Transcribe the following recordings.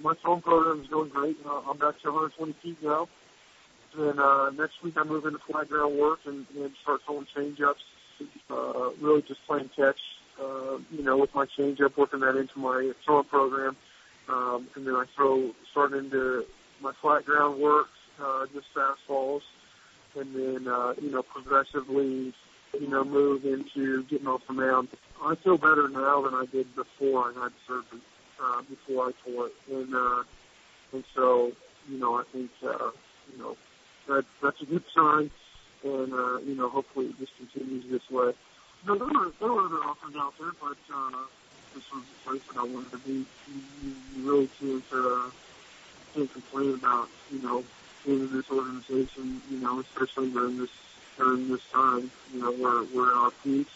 my throwing program is going great. I'm back to 120 feet now. And next week I move into flat ground work and start throwing change-ups. Really just playing catch, with my change-up, working that into my throwing program. And then I start into my flat ground work, just fastballs. And then, progressively, move into getting off the mound. I feel better now than I did before I had surgery, before I tore it. And so, I think, that's a good sign. And, hopefully it just continues this way. There were other offers out there, but this was the place that I wanted to be. You really can't complain about, being in this organization, especially during this time, we're at our peak.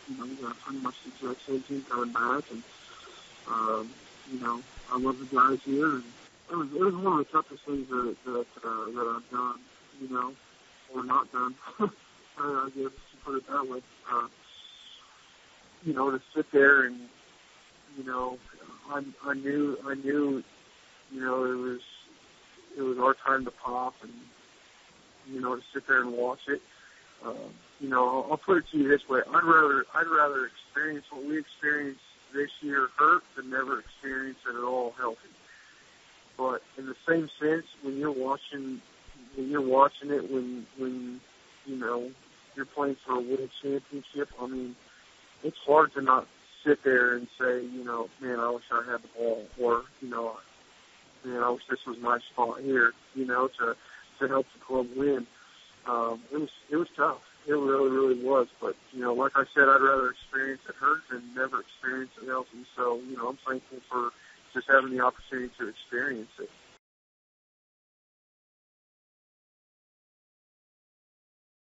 We got pretty much the exact same team coming back, and I love the guys here. And it was one of the toughest things that I've done, or not done. I guess to put it that way. To sit there and I knew it was our time to pop, and to sit there and watch it. I'll put it to you this way: I'd rather experience what we experienced this year hurt than never experience it at all healthy. But in the same sense, when you're watching it, when you're playing for a world championship, I mean, it's hard to not sit there and say, man, I wish I had the ball, or man, I wish this was my spot here, to help the club win. It was tough. It really, really was. But, like I said, I'd rather experience it hurt than never experience it healthy. So, I'm thankful for just having the opportunity to experience it.